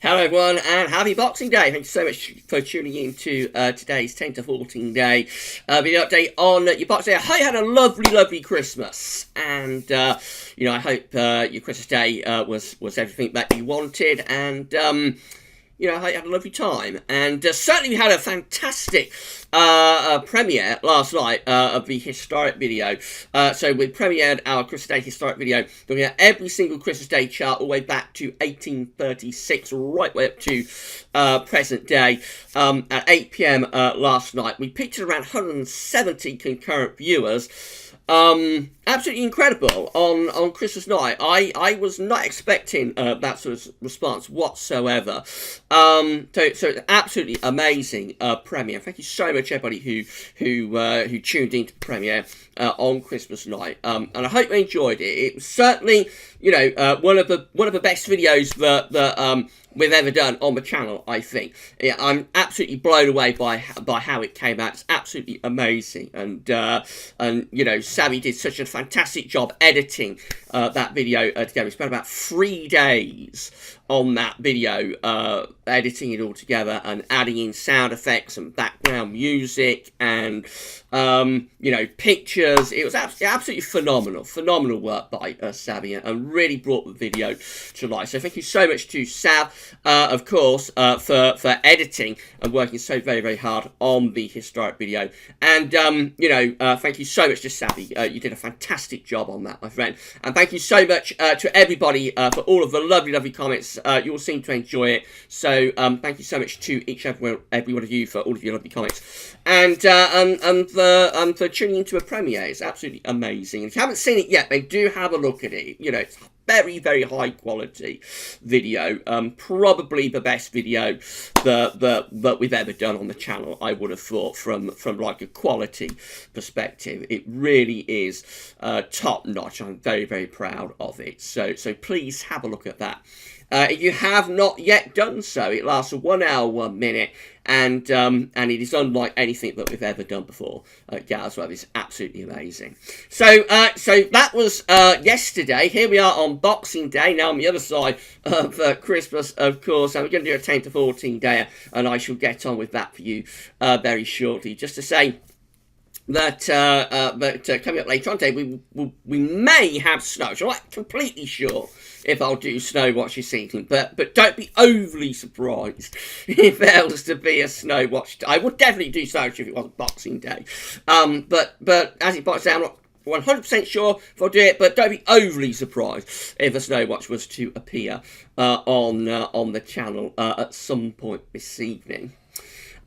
Hello everyone and happy Boxing Day. Thank you so much for tuning in to today's 10 to 14 day video update on your Boxing Day. I hope you had a lovely Christmas and I hope your Christmas Day was everything that you wanted and I hope you had a lovely time. And certainly we had a fantastic premiere last night of the historic video. So we premiered our Christmas Day historic video, looking at every single Christmas Day chart all the way back to 1836, right way up to present day at 8 p.m. Last night. We peaked at around 170 concurrent viewers. Absolutely incredible on Christmas night. I was not expecting that sort of response whatsoever. So it's absolutely amazing premiere. Thank you so much everybody who tuned into the premiere on Christmas night. And I hope you enjoyed it. It was certainly one of the best videos that we've ever done on the channel, I think. Yeah, I'm absolutely blown away by how it came out. It's absolutely amazing, and Savvy did such a fantastic job editing that video together. We spent about 3 days on that video, editing it all together and adding in sound effects and background music and pictures. It was absolutely phenomenal work by Savvy, and really brought the video to life. So thank you so much to Sav, of course, for editing and working so very hard on the historic video. And thank you so much to Savvy. You did a fantastic job on that, my friend. And thank you so much to everybody for all of the lovely comments. You all seem to enjoy it. So thank you so much to each and every one of you for all of your lovely comments. And for tuning into a premiere. It's absolutely amazing. If you haven't seen it yet, then do have a look at it. It's very high quality video. Probably the best video that we've ever done on the channel, I would have thought, from like a quality perspective. It really is top notch. I'm very proud of it. So please have a look at that. If you have not yet done so, it lasts 1 hour, 1 minute, and it is unlike anything that we've ever done before. Gasworth is absolutely amazing. So that was yesterday. Here we are on Boxing Day. Now on the other side of Christmas, of course, and we're going to do a 10 to 14 day, and I shall get on with that for you very shortly. Just to say that coming up later on today, we may have snow. So I'm not completely sure if I'll do snow watch this evening, but don't be overly surprised if there was to be a snow watch. I would definitely do snow watch if it wasn't Boxing Day. But as it points out, I'm not 100% sure if I'll do it, but don't be overly surprised if a snow watch was to appear on the channel at some point this evening.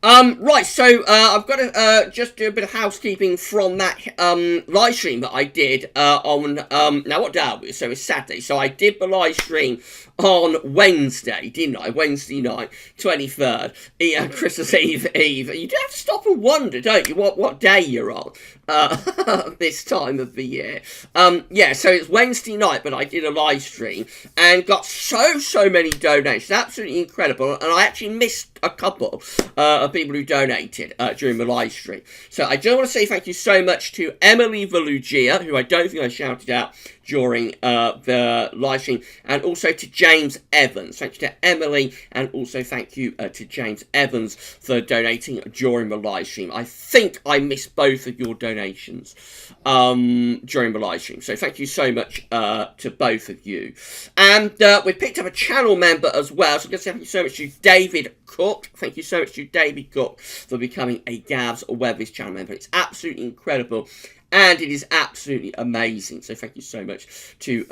Right, so I've got to just do a bit of housekeeping from that live stream that I did on, now what day are we? So it's Saturday. So I did the live stream on Wednesday, didn't I? Wednesday night, 23rd, Christmas Eve. You do have to stop and wonder, don't you, what day you're on this time of the year. Yeah, so it's Wednesday night, but I did a live stream and got so many donations. Absolutely incredible. And I actually missed a couple of people who donated during the live stream. So I do want to say thank you so much to Emily Valugia, who I don't think I shouted out during the live stream, and also to James Evans. Thank you to Emily, and also thank you to James Evans for donating during the live stream. I think I missed both of your donations during the live stream, so thank you so much to both of you. And we picked up a channel member as well, so I'm going to say thank you so much to David Cook. Thank you so much to David Cook for becoming a Gavs Weathers channel member. It's absolutely incredible. And it is absolutely amazing. So thank you so much to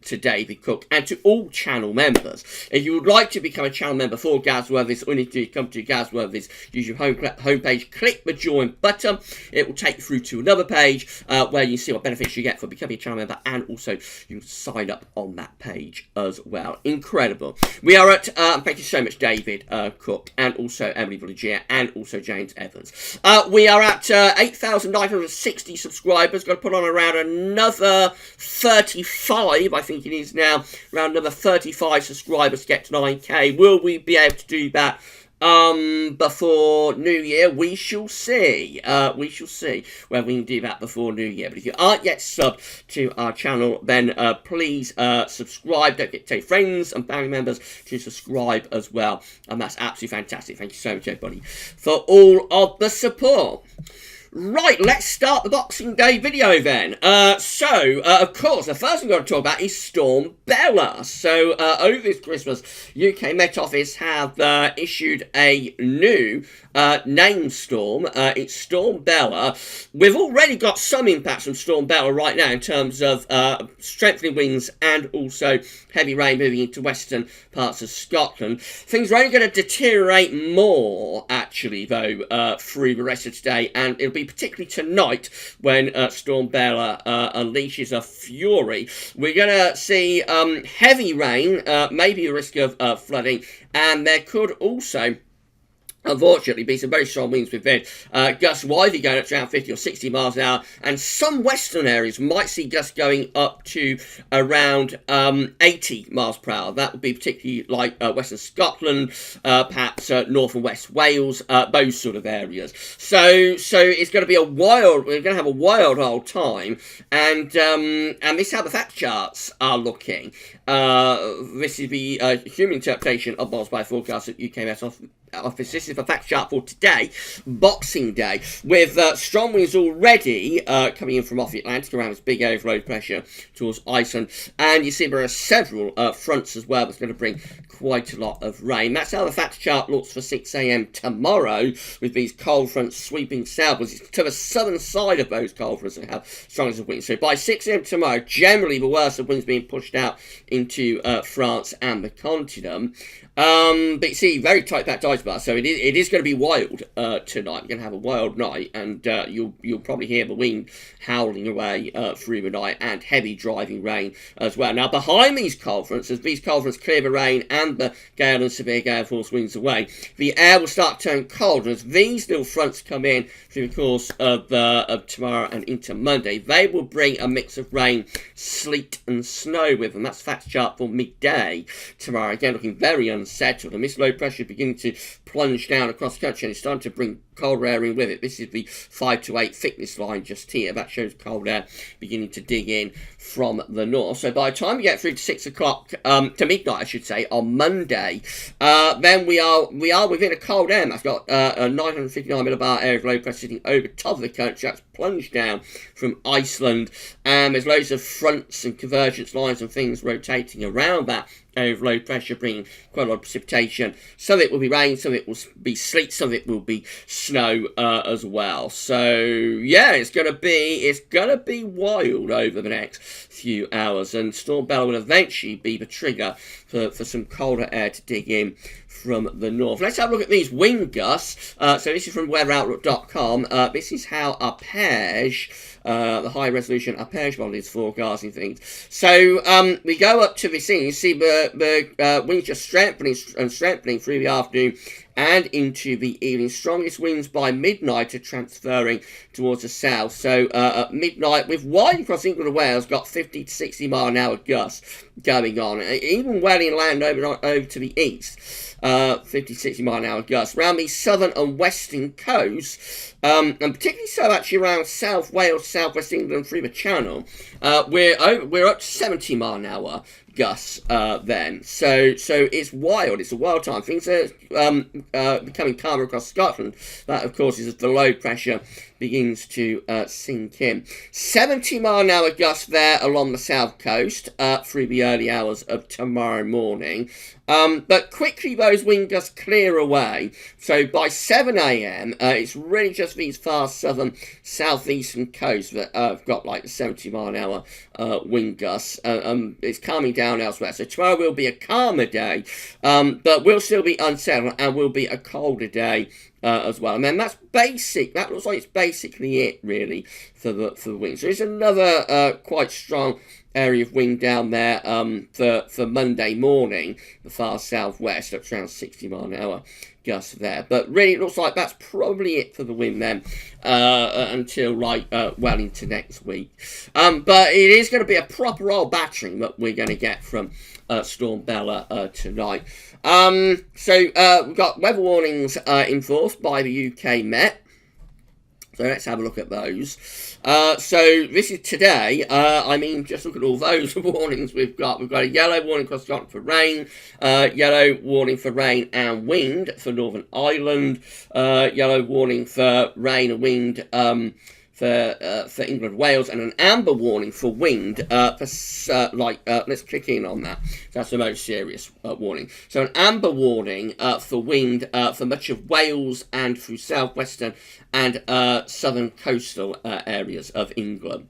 David Cook and to all channel members. If you would like to become a channel member for Gasworthis, all you need to do is come to Gasworthis, use your homepage, click the join button. It will take you through to another page where you see what benefits you get for becoming a channel member, and also you can sign up on that page as well. Incredible. We are at, thank you so much, David Cook, and also Emily Valugia, and also James Evans. We are at 8,960 subscribers. Got to put on around another 35, I think it is now, around another 35 subscribers to get to 9k. Will we be able to do that before New Year. We shall see. We shall see whether we can do that before New Year. But if you aren't yet subbed to our channel, then please subscribe. Don't forget to tell your friends and family members to subscribe as well. And that's absolutely fantastic. Thank you so much, everybody, for all of the support. Right, let's start the Boxing Day video then. Of course, the first thing we've got to talk about is Storm Bella. So, over this Christmas, UK Met Office have issued a new name Storm. It's Storm Bella. We've already got some impacts from Storm Bella right now in terms of strengthening winds and also heavy rain moving into western parts of Scotland. Things are only going to deteriorate more, actually, though, through the rest of today, and it'll be particularly tonight when Storm Bella unleashes a fury. We're going to see heavy rain, maybe a risk of flooding, and there could also, unfortunately, be some very strong winds with gusts widely going up to around 50 or 60 miles an hour, and some western areas might see gusts going up to around 80 miles per hour. That would be particularly like western Scotland, perhaps north and west Wales, those sort of areas. So it's going to be we're going to have a wild old time, and this is how the fact charts are looking. This is the human interpretation of models by forecast at UK Met Office. This is the fact chart for today, Boxing Day, with strong winds already coming in from off the Atlantic around this big overload pressure towards Iceland, and you see there are several fronts as well that's going to bring quite a lot of rain. That's how the fact chart looks for 6 a.m. tomorrow, with these cold fronts sweeping southwards. It's to the southern side of those cold fronts that have strongest of winds. So by 6 a.m. tomorrow, generally the worst of winds being pushed out into France and the continent. But you see, very tight packed ice bar, so it is going to be wild tonight. We're going to have a wild night, and you'll probably hear the wind howling away through the night, and heavy driving rain as well. Now, behind these cold fronts, as these cold fronts clear the rain and the gale and severe gale force winds away, the air will start to turn cold, and as these little fronts come in through the course of tomorrow and into Monday, they will bring a mix of rain, sleet and snow with them. That's fact chart for midday tomorrow. Again, looking very unsettled, and this low pressure beginning to plunge down across the country, and it's starting to bring cold air in with it. This is the 5 to 8 thickness line just here. That shows cold air beginning to dig in from the north. So by the time we get through to 6 o'clock, to midnight I should say, on Monday, then we are within a cold air mass. Got a 959 millibar area of low pressure sitting over top of the country. That's plunged down from Iceland, and there's loads of fronts and convergence lines and things rotating around that area of low pressure, bringing quite a lot of precipitation. Some of it will be rain, some of it will be sleet, some of it will be snow as well. So yeah, it's gonna be wild over the next few hours, and Storm Bella will eventually be the trigger for some colder air to dig in from the north. Let's have a look at these wind gusts. So this is from weatheroutlook.com. This is how Arpege, the high resolution Arpege model, is forecasting things. So we go up to this thing. You see the winds just strengthening through the afternoon and into the evening. Strongest winds by midnight are transferring towards the south. So at midnight, with wide across England and Wales, got 50 to 60 mile an hour gusts going on. Even well inland over to the east. 50, 60 mile an hour gusts around the southern and western coast, and particularly so actually around South Wales, South West England through the Channel. We're up to 70 mile an hour gusts then. So it's wild. It's a wild time. Things are becoming calmer across Scotland. That, of course, is as the low pressure begins to sink in. 70 mile an hour gusts there along the south coast through the early hours of tomorrow morning. But quickly those wind gusts clear away. So by 7 a.m, it's really just these far southern southeastern coasts that have got like the 70 mile an hour wind gusts. It's calming down elsewhere. So tomorrow will be a calmer day, but will still be unsettled and will be a colder day as well. And then that's basic. That looks like it's basically it really for the wind. So there's another quite strong area of wind down there for Monday morning, the far southwest, up to around 60 mile an hour gusts there. But really it looks like that's probably it for the wind then until like well into next week. But it is going to be a proper old battering that we're going to get from Storm Bella tonight. So we've got weather warnings enforced by the UK Met. So let's have a look at those. So this is today. Just look at all those warnings we've got. We've got a yellow warning across Scotland for rain, yellow warning for rain and wind for Northern Ireland, yellow warning for rain and wind for England, Wales, and an amber warning for wind let's click in on that. That's the most serious warning. So an amber warning for wind for much of Wales and through southwestern and southern coastal areas of England.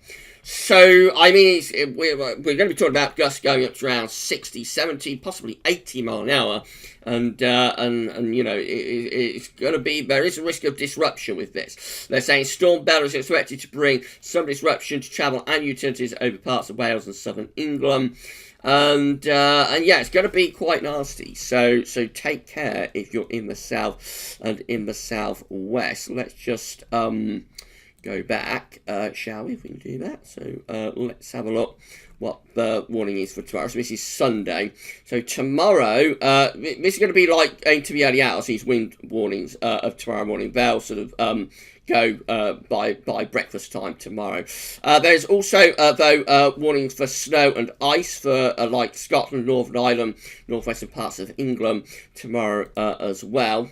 So, we're going to be talking about gusts going up to around 60, 70, possibly 80 mile an hour. And it's going to be, there is a risk of disruption with this. They're saying Storm Bella is expected to bring some disruption to travel and utilities over parts of Wales and southern England. And it's going to be quite nasty. So take care if you're in the south and in the southwest. Let's just go back, shall we, if we can do that. So let's have a look what the warning is for tomorrow. So this is Sunday. So tomorrow, this is going to be like into the early hours, these wind warnings of tomorrow morning. They'll sort of go by breakfast time tomorrow. There's also, warnings for snow and ice for like Scotland, Northern Ireland, northwestern parts of England tomorrow as well.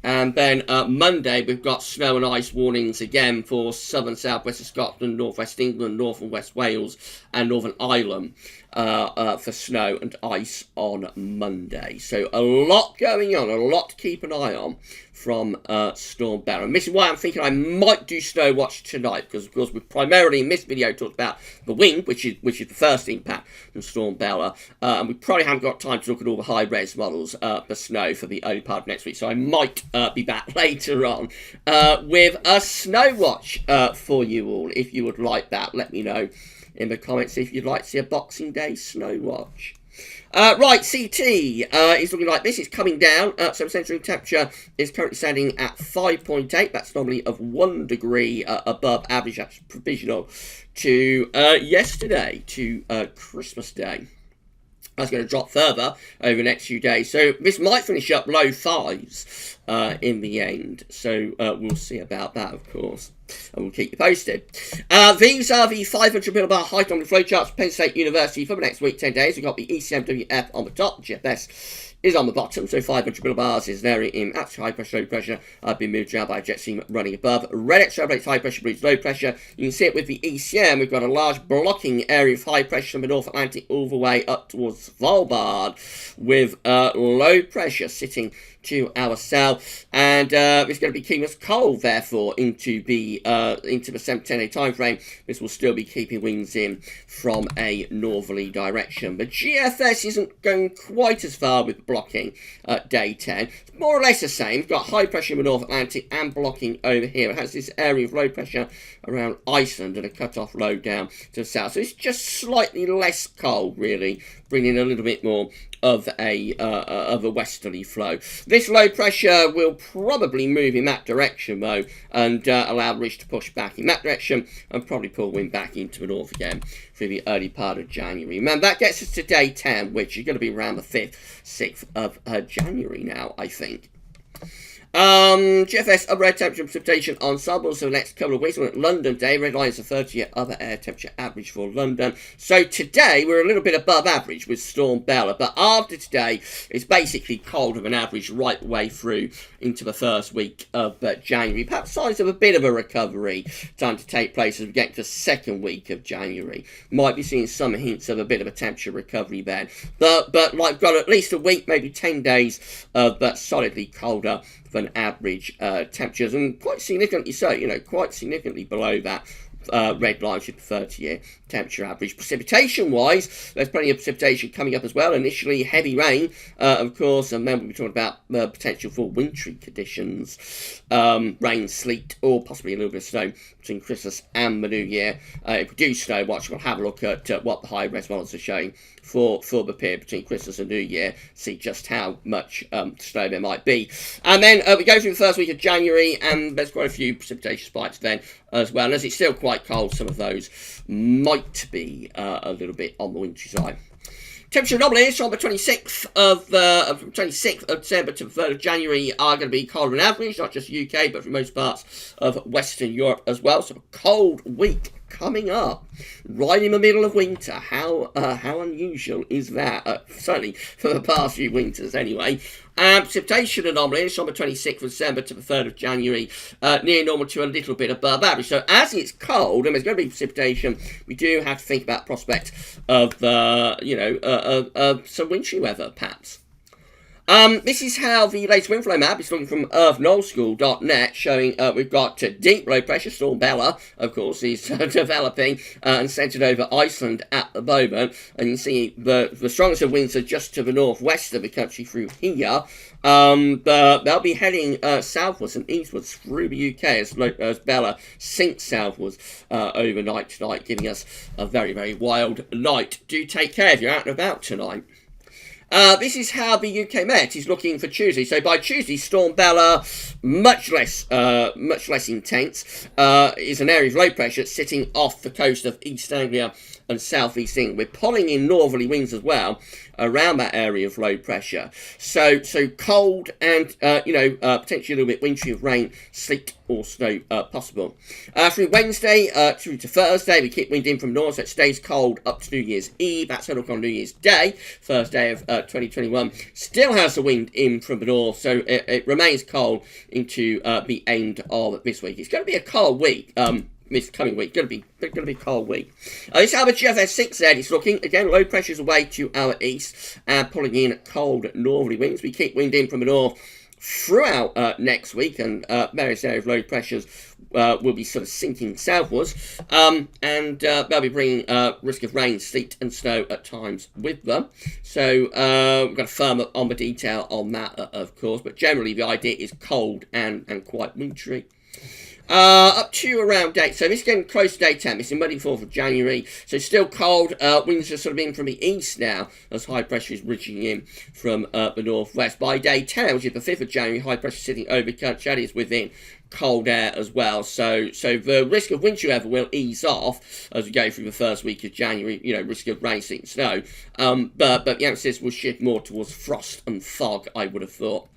And then Monday, we've got snow and ice warnings again for southern, southwest of Scotland, northwest England, north and west Wales, and Northern Ireland for snow and ice on Monday. So a lot going on, a lot to keep an eye on from Storm Bella. And this is why I'm thinking I might do Snow Watch tonight, because of course we primarily in this video talked about the wind, which is the first impact from Storm Bella, and we probably haven't got time to look at all the high res models for snow for the early part of next week. So I might be back later on with a Snow Watch for you all. If you would like that, let me know in the comments if you'd like to see a Boxing Day Snow Watch. Right, CT is looking like this. It's coming down. So central temperature is currently standing at 5.8. That's normally of 1 degree above average. That's provisional to yesterday, to Christmas Day. That's going to drop further over the next few days. So this might finish up low 5s in the end. So we'll see about that, of course. And we'll keep you posted. These are the 500 millibar height on the flowcharts. Penn State University for the next week, 10 days. We've got the ECMWF on the top. GFS is on the bottom, so 500 millibars is there in absolute high pressure, low pressure. I've been moved around by a jet stream running above. Red extrapolates high pressure, breeds low pressure. You can see it with the ECM. We've got a large blocking area of high pressure from the North Atlantic all the way up towards Svalbard, with low pressure sitting to our south, and it's going to be keeping us cold, therefore, into the 7-10-day time frame. This will still be keeping winds in from a northerly direction. But GFS isn't going quite as far with blocking at day 10. It's more or less the same. We've got high pressure in the North Atlantic and blocking over here. It has this area of low pressure around Iceland and a cut-off low down to the south. So it's just slightly less cold, really, bringing a little bit more of a westerly flow. This low pressure will probably move in that direction, though, and allow the ridge to push back in that direction and probably pull wind back into the north again through the early part of January. Man, that gets us to day 10, which is going to be around the 5th, 6th of January now, I think. GFS upper air temperature precipitation ensembles for the next couple of weeks. We're at London Day. Red line is the 30-year upper air temperature average for London. So today we're a little bit above average with Storm Bella, but after today it's basically cold of an average right the way through into the first week of January. Perhaps signs of a bit of a recovery time to take place as we get to the second week of January. Might be seeing some hints of a bit of a temperature recovery then. But like got at least a week, maybe 10 days of solidly colder than average temperatures, and quite significantly so, quite significantly below that red line, should the 30-year temperature average. Precipitation-wise, there's plenty of precipitation coming up as well. Initially, heavy rain, of course, and then we'll be talking about the potential for wintry conditions, rain, sleet, or possibly a little bit of snow between Christmas and the New Year. If we do Snow Watch, we'll have a look at what the high-res models are showing for the period between Christmas and New Year, see just how much snow there might be. And then we go through the first week of January, and there's quite a few precipitation spikes then as well. And as it's still quite cold, some of those might be a little bit on the wintry side. Temperature anomalies from the 26th of December to the 3rd of January are going to be colder than average, not just UK, but for most parts of Western Europe as well. So a cold week coming up, right in the middle of winter. How unusual is that? Certainly for the past few winters, anyway. Precipitation anomalies from the 26th of December to the 3rd of January, near normal to a little bit above average. So as it's cold and there's going to be precipitation, we do have to think about prospect of some wintry weather, perhaps. This is how the latest wind flow map is looking from earthnullschool.net, showing we've got deep low pressure storm Bella, of course, is developing and centered over Iceland at the moment. And you can see the strongest of winds are just to the northwest of the country through here. But they'll be heading southwards and eastwards through the UK as Bella sinks southwards overnight tonight, giving us a very, very wild night. Do take care if you're out and about tonight. This is how the UK Met is looking for Tuesday. So by Tuesday, Storm Bella, much less intense, is an area of low pressure sitting off the coast of East Anglia and South East England. We're pulling in northerly winds as well around that area of low pressure. So cold and potentially a little bit wintry of rain, sleet or snow possible. Through Wednesday through to Thursday, we keep wind in from north, so it stays cold up to New Year's Eve. That's a look on New Year's Day, Thursday of 2021. Still has the wind in from the north, so it remains cold into the end of this week. It's going to be a cold week. This coming week, going to be a cold week. This is how the GFS6 Z is looking. Again, low pressures away to our east and pulling in cold northerly winds. We keep wind in from the north throughout next week, and various areas of low pressures will be sort of sinking southwards, and they'll be bringing risk of rain, sleet and snow at times with them. So we've got to firm up on the detail on that, of course, but generally the idea is cold and quite wintry. Up to around date, so this is getting close to day 10. It's in Monday 4th of January, so still cold. Winds are sort of in from the east now as high pressure is ridging in from the northwest. By day 10, which is the 5th of January, high pressure sitting over country is within cold air as well. So the risk of wintry weather will ease off as we go through the first week of January. Risk of rain, sleet and snow. But the emphasis will shift more towards frost and fog, I would have thought.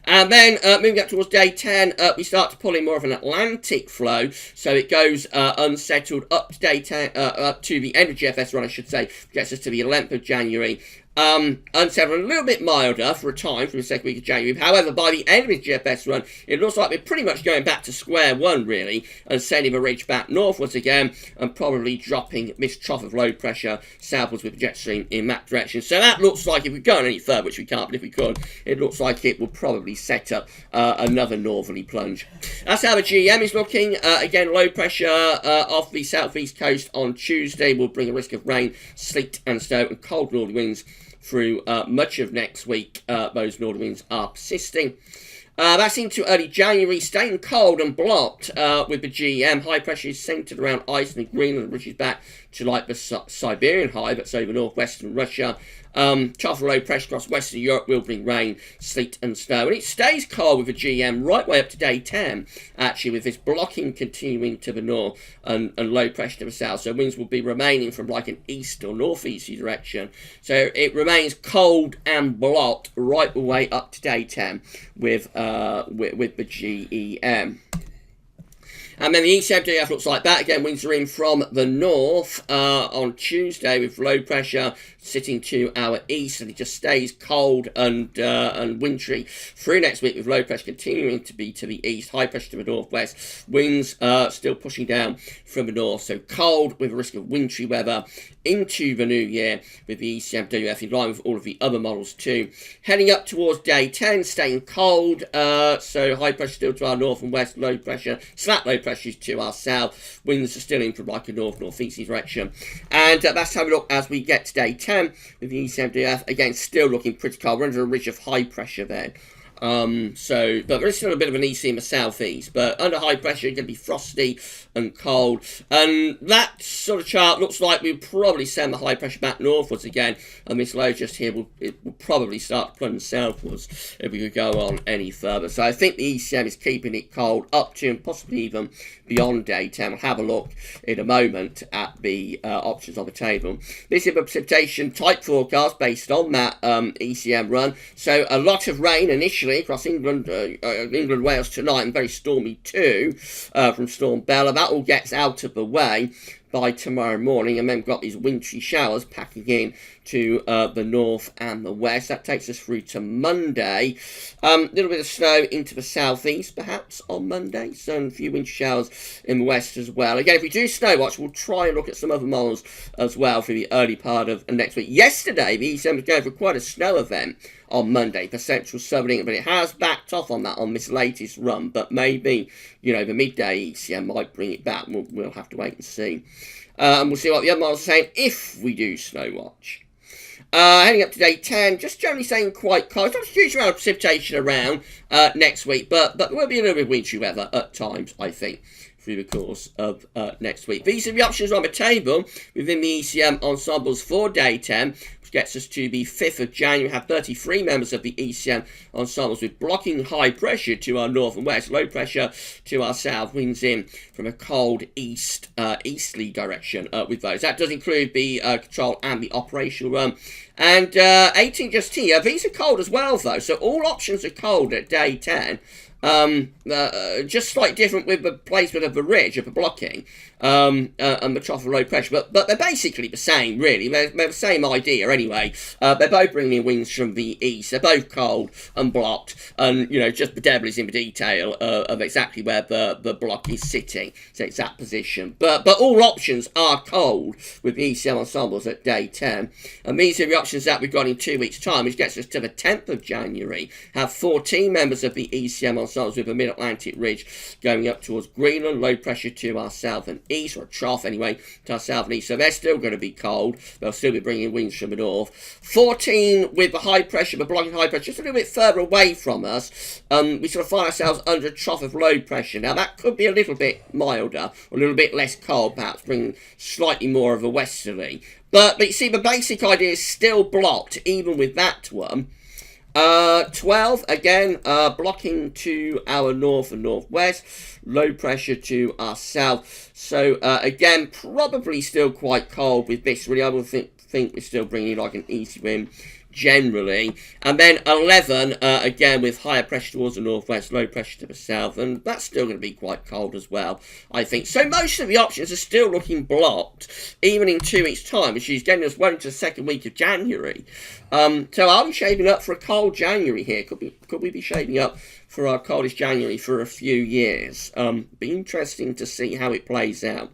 And then moving up towards day 10, we start to pull in more of an Atlantic flow. So it goes unsettled up to day 10, up to the end of GFS run, I should say, gets us to the 11th of January. Unsettled, a little bit milder for a time from the second week of January. However, by the end of his GFS run, it looks like we're pretty much going back to square one, really, and sending the ridge back northwards again, and probably dropping this trough of low pressure southwards with the jet stream in that direction. So that looks like, if we go any further, which we can't, but if we could, it looks like it will probably set up another northerly plunge. That's how the GEM is looking. Again, low pressure off the southeast coast on Tuesday will bring a risk of rain, sleet and snow, and cold northerly winds through much of next week. Those northern winds are persisting. That's into early January, staying cold and blocked with the GEM. High pressure is centered around Iceland and Greenland, which is back to like the Siberian high, that's over northwestern Russia. Trough of low pressure across Western Europe will bring rain, sleet and snow. And it stays cold with the GEM right way up to day 10, actually, with this blocking continuing to the north and low pressure to the south. So winds will be remaining from like an east or northeasterly direction. So it remains cold and blocked right the way up to day 10 with the GEM. And then the ECMWF looks like that. Again, winds are in from the north on Tuesday with low pressure sitting to our east, and it just stays cold and wintry through next week with low pressure continuing to be to the east, high pressure to the northwest, winds still pushing down from the north. So cold with a risk of wintry weather into the new year with the ECMWF in line with all of the other models too. Heading up towards day 10, staying cold, so high pressure still to our north and west, low pressure, slack low pressure to our south, winds are still in from like a north-northeasterly direction. And that's how we look as we get to day 10 with the ECMWF. Again, still looking pretty cold. We're under a ridge of high pressure there. But there is still a bit of an east in the southeast. But under high pressure, it's going to be frosty and cold. And that sort of chart looks like we'll probably send the high pressure back northwards again. And this low just here will probably start to plunge southwards if we could go on any further. So I think the ECM is keeping it cold up to and possibly even beyond day 10. We'll have a look in a moment at the options on the table. This is a precipitation type forecast based on that ECM run. So a lot of rain initially across England, Wales tonight, and very stormy too from Storm Bella. That all gets out of the way by tomorrow morning, and then we've got these wintry showers packing in to the north and the west. That takes us through to Monday. A little bit of snow into the southeast perhaps on Monday, so a few wintry showers in the west as well. Again, if we do snow watch, we'll try and look at some other models as well for the early part of next week. Yesterday the ECM was going for quite a snow event on Monday for central southern England, but it has backed off on that on this latest run. But maybe, you know, the midday ECM might bring it back. We'll have to wait and see. And we'll see what the other models are saying if we do snow watch. Heading up to day 10, just generally saying quite cold. Not a huge amount of precipitation around next week, but there will be a little bit of wintry weather at times, I think, through the course of next week. These are the options on the table within the ECM ensembles for day 10, which gets us to the 5th of January. We have 33 members of the ECM ensembles with blocking high pressure to our north and west, low pressure to our south, winds in from a cold easterly direction with those. That does include the control and the operational run. And 18 just here. These are cold as well, though, so all options are cold at day 10. Just slightly different with the placement of the ridge of the blocking and the trough of low pressure, but they're basically the same, really. They're the same idea anyway. They're both bringing in winds from the east. They're both cold and blocked, and you know, just the devil is in the detail of exactly where the block is sitting, its exact position. But all options are cold with the ECM ensembles at day 10, and these are the options that we've got in 2 weeks' time, which gets us to the 10th of January. Have 14 members of the ECM ensembles with a mid-Atlantic ridge going up towards Greenland, low pressure to our south and east, or a trough anyway, to our south and east. So they're still going to be cold. They'll still be bringing winds from the north. 14 with the high pressure, the blocking high pressure, just a little bit further away from us. We sort of find ourselves under a trough of low pressure. Now that could be a little bit milder, or a little bit less cold, perhaps bringing slightly more of a westerly. But you see, the basic idea is still blocked, even with that one. 12, again, blocking to our north and northwest, low pressure to our south. So, again, probably still quite cold with this, really. I would think we're still bringing like an easy wind generally. And then 11, again, with higher pressure towards the northwest, low pressure to the south, and that's still going to be quite cold as well, I think. So most of the options are still looking blocked, even in 2 weeks' time, which is getting us well into the second week of January. So are we shaping up for a cold January here? Could we be shaping up for our coldest January for a few years? Be interesting to see how it plays out.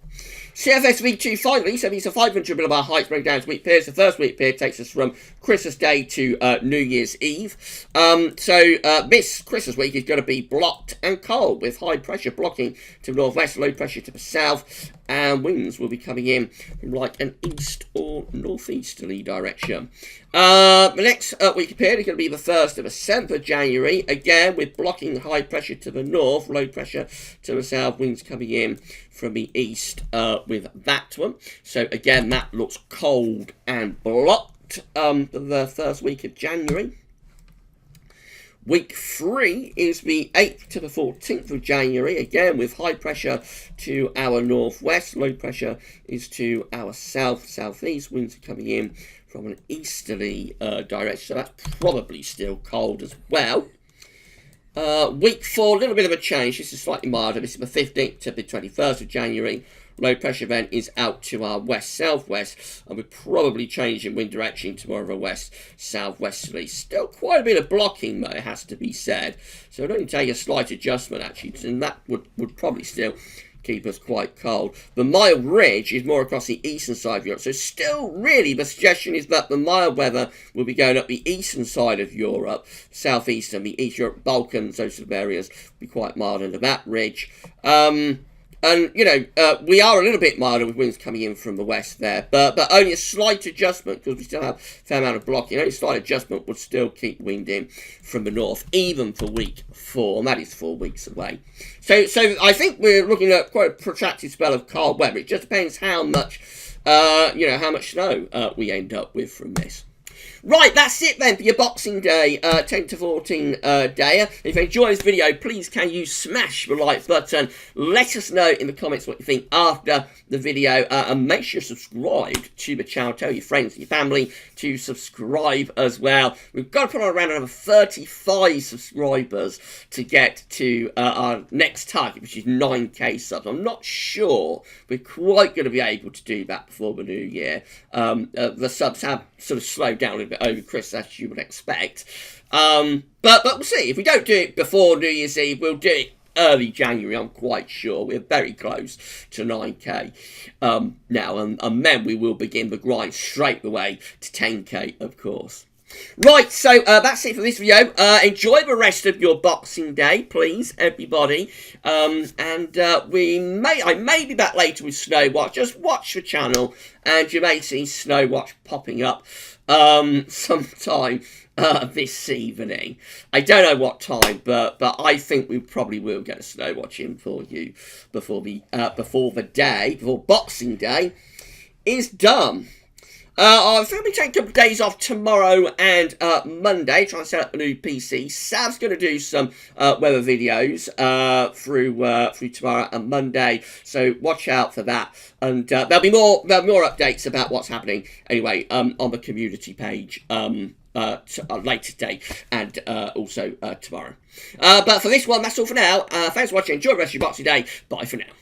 CFS V2 finally, so these are 500 millibar heights breakdown to week periods. The first week period takes us from Christmas Day to New Year's Eve. This Christmas week is going to be blocked and cold with high pressure blocking to the northwest, low pressure to the south, and winds will be coming in from like an east or northeasterly direction. The next week period is going to be the 1st of the 7th of January, again with blocking high pressure to the north, low pressure to the south, winds coming in from the east with that one. So again, that looks cold and blocked the first week of January. Week 3 is the 8th to the 14th of January, again with high pressure to our northwest, low pressure is to our southeast, winds are coming in from an easterly direction, so that's probably still cold as well. Week 4, a little bit of a change. This is slightly milder. This is the 15th to the 21st of January. Low pressure event is out to our west-southwest, and we're probably changing wind direction to more of a west-southwesterly. Still quite a bit of blocking, though, it has to be said. So it'll only take a slight adjustment, actually, and that would probably still keep us quite cold. The mild ridge is more across the eastern side of Europe, so still really the suggestion is that the mild weather will be going up the eastern side of Europe, southeastern, the East Europe, Balkans, those sort of areas will be quite mild under that ridge. And, you know, we are a little bit milder with winds coming in from the west there, but only a slight adjustment, because we still have a fair amount of blocking. Only a slight adjustment would still keep wind in from the north, even for week 4, and that is 4 weeks away. So I think we're looking at quite a protracted spell of cold weather. It just depends how much, how much snow we end up with from this. Right, that's it then for your Boxing Day 10 to 14 day. If you enjoy this video, please can you smash the like button. Let us know in the comments what you think after the video, and make sure you subscribe to the channel. Tell your friends and your family to subscribe as well. We've got to put on around another 35 subscribers to get to our next target, which is 9k subs. I'm not sure we're quite going to be able to do that before the new year. The subs have sort of slowed down a bit over Christmas, as you would expect. But we'll see. If we don't do it before New Year's Eve, we'll do it early January, I'm quite sure. We're very close to 9k now, and then we will begin the grind straight away to 10k, of course. Right, so that's it for this video. Enjoy the rest of your Boxing Day, please, everybody. I may be back later with Snowwatch. Just watch the channel, and you may see Snowwatch popping up sometime this evening. I don't know what time, but I think we probably will get a Snowwatch in for you before Boxing Day is done. I'm going to be taking a couple of days off tomorrow and Monday, trying to set up a new PC. Sav's going to do some weather videos through tomorrow and Monday, so watch out for that. And there'll be more updates about what's happening anyway on the community page later today and also tomorrow. But for this one, that's all for now. Thanks for watching. Enjoy the rest of your Boxing Day. Bye for now.